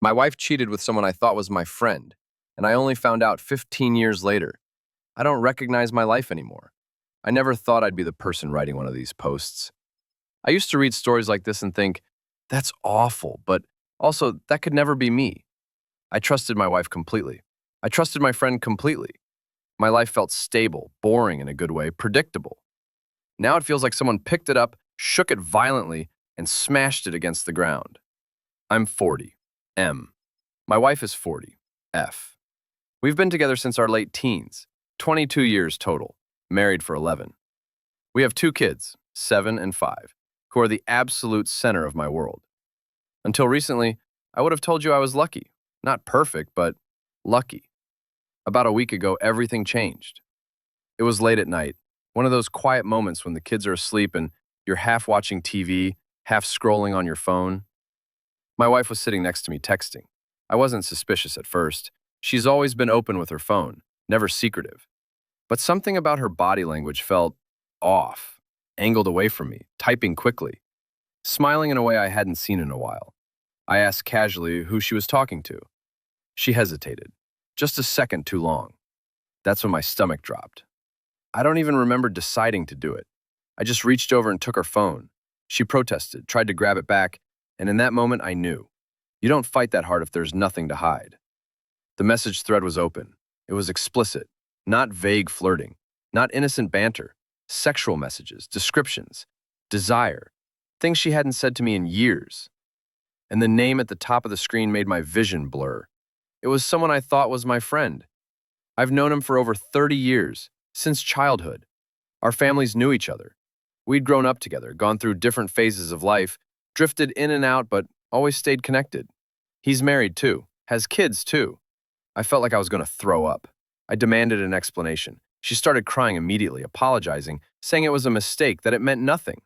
My wife cheated with someone I thought was my friend, and I only found out 15 years later. I don't recognize my life anymore. I never thought I'd be the person writing one of these posts. I used to read stories like this and think, that's awful, but also, that could never be me. I trusted my wife completely. I trusted my friend completely. My life felt stable, boring in a good way, predictable. Now it feels like someone picked it up, shook it violently, and smashed it against the ground. I'm 40. M. My wife is 40. F. We've been together since our late teens, 22 years total, married for 11. We have two kids, 7 and 5, who are the absolute center of my world. Until recently, I would have told you I was lucky. Not perfect, but lucky. About a week ago, everything changed. It was late at night, one of those quiet moments when the kids are asleep and you're half watching TV, half scrolling on your phone. My wife was sitting next to me texting. I wasn't suspicious at first. She's always been open with her phone, never secretive. But something about her body language felt off, angled away from me, typing quickly, smiling in a way I hadn't seen in a while. I asked casually who she was talking to. She hesitated, just a second too long. That's when my stomach dropped. I don't even remember deciding to do it. I just reached over and took her phone. She protested, tried to grab it back, and in that moment I knew. You don't fight that hard if there's nothing to hide. The message thread was open. It was explicit, not vague flirting, not innocent banter, sexual messages, descriptions, desire, things she hadn't said to me in years. And the name at the top of the screen made my vision blur. It was someone I thought was my friend. I've known him for over 30 years, since childhood. Our families knew each other. We'd grown up together, gone through different phases of life, drifted in and out, but always stayed connected. He's married too, has kids too. I felt like I was going to throw up. I demanded an explanation. She started crying immediately, apologizing, saying it was a mistake, that it meant nothing.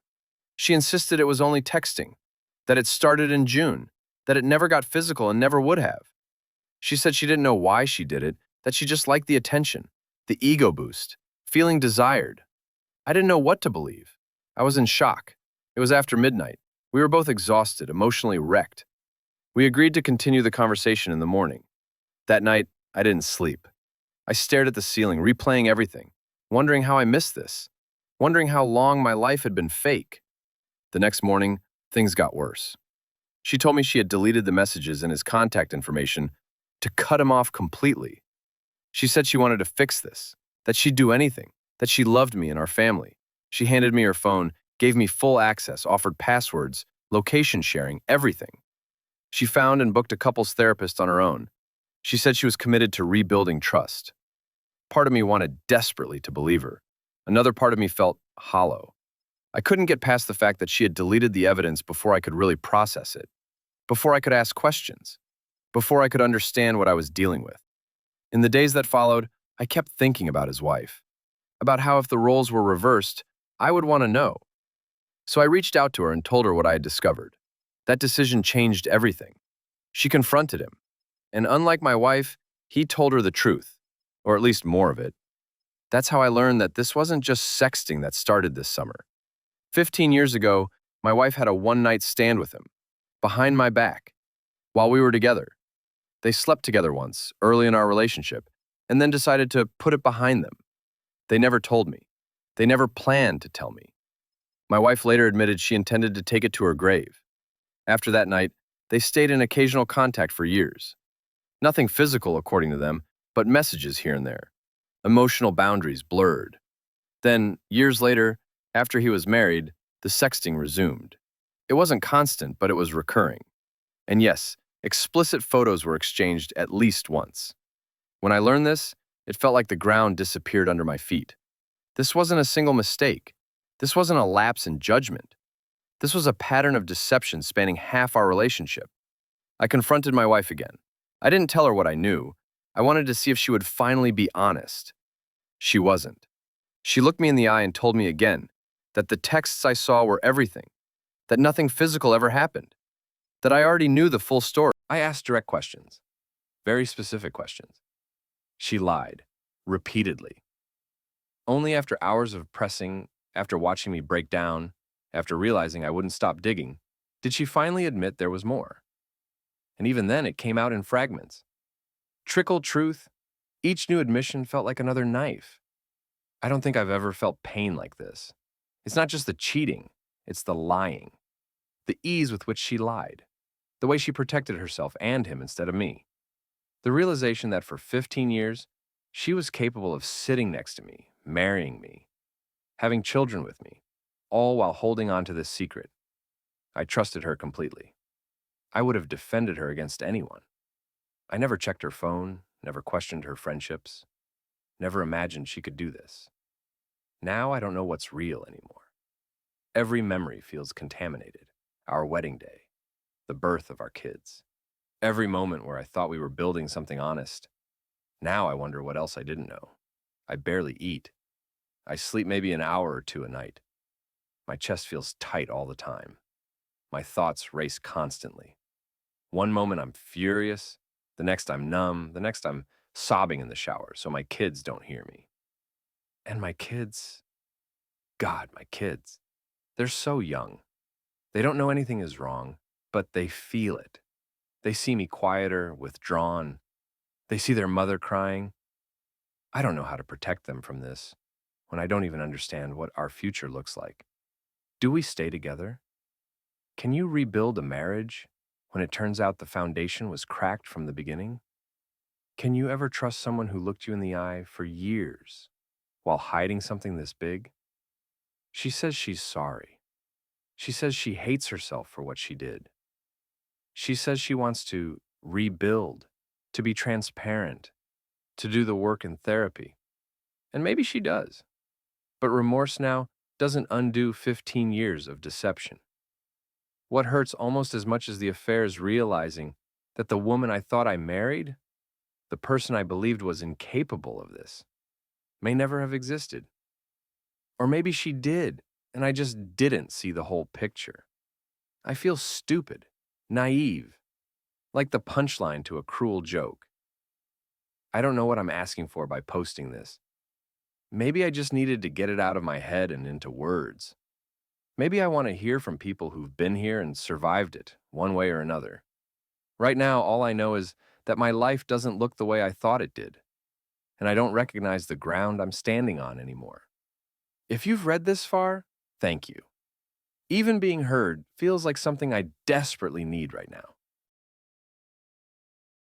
She insisted it was only texting, that it started in June, that it never got physical and never would have. She said she didn't know why she did it, that she just liked the attention, the ego boost, feeling desired. I didn't know what to believe. I was in shock. It was after midnight. We were both exhausted, emotionally wrecked. We agreed to continue the conversation in the morning. That night, I didn't sleep. I stared at the ceiling, replaying everything, wondering how I missed this, wondering how long my life had been fake. The next morning, things got worse. She told me she had deleted the messages and his contact information to cut him off completely. She said she wanted to fix this, that she'd do anything, that she loved me and our family. She handed me her phone, gave me full access, offered passwords, location sharing, everything. She found and booked a couples therapist on her own. She said she was committed to rebuilding trust. Part of me wanted desperately to believe her. Another part of me felt hollow. I couldn't get past the fact that she had deleted the evidence before I could really process it, before I could ask questions, before I could understand what I was dealing with. In the days that followed, I kept thinking about his wife, about how if the roles were reversed, I would want to know. So I reached out to her and told her what I had discovered. That decision changed everything. She confronted him. And unlike my wife, he told her the truth, or at least more of it. That's how I learned that this wasn't just sexting that started this summer. 15 years ago, my wife had a one-night stand with him, behind my back, while we were together. They slept together once, early in our relationship, and then decided to put it behind them. They never told me. They never planned to tell me. My wife later admitted she intended to take it to her grave. After that night, they stayed in occasional contact for years. Nothing physical, according to them, but messages here and there. Emotional boundaries blurred. Then, years later, after he was married, the sexting resumed. It wasn't constant, but it was recurring. And yes, explicit photos were exchanged at least once. When I learned this, it felt like the ground disappeared under my feet. This wasn't a single mistake. This wasn't a lapse in judgment. This was a pattern of deception spanning half our relationship. I confronted my wife again. I didn't tell her what I knew. I wanted to see if she would finally be honest. She wasn't. She looked me in the eye and told me again that the texts I saw were everything, that nothing physical ever happened, that I already knew the full story. I asked direct questions, very specific questions. She lied, repeatedly. Only after hours of pressing, after watching me break down, after realizing I wouldn't stop digging, did she finally admit there was more. And even then, it came out in fragments. Trickle truth, each new admission felt like another knife. I don't think I've ever felt pain like this. It's not just the cheating, it's the lying. The ease with which she lied. The way she protected herself and him instead of me. The realization that for 15 years, she was capable of sitting next to me, marrying me, having children with me, all while holding on to this secret. I trusted her completely. I would have defended her against anyone. I never checked her phone, never questioned her friendships, never imagined she could do this. Now I don't know what's real anymore. Every memory feels contaminated. Our wedding day, the birth of our kids, every moment where I thought we were building something honest. Now I wonder what else I didn't know. I barely eat. I sleep maybe an hour or two a night. My chest feels tight all the time. My thoughts race constantly. One moment I'm furious, the next I'm numb, the next I'm sobbing in the shower so my kids don't hear me. And my kids, God, my kids, they're so young. They don't know anything is wrong, but they feel it. They see me quieter, withdrawn. They see their mother crying. I don't know how to protect them from this when I don't even understand what our future looks like. Do we stay together? Can you rebuild a marriage when it turns out the foundation was cracked from the beginning? Can you ever trust someone who looked you in the eye for years while hiding something this big? She says she's sorry. She says she hates herself for what she did. She says she wants to rebuild, to be transparent, to do the work in therapy. And maybe she does. But remorse now doesn't undo 15 years of deception. What hurts almost as much as the affair is realizing that the woman I thought I married, the person I believed was incapable of this, may never have existed. Or maybe she did, and I just didn't see the whole picture. I feel stupid, naive, like the punchline to a cruel joke. I don't know what I'm asking for by posting this. Maybe I just needed to get it out of my head and into words. Maybe I want to hear from people who've been here and survived it, one way or another. Right now, all I know is that my life doesn't look the way I thought it did, and I don't recognize the ground I'm standing on anymore. If you've read this far, thank you. Even being heard feels like something I desperately need right now.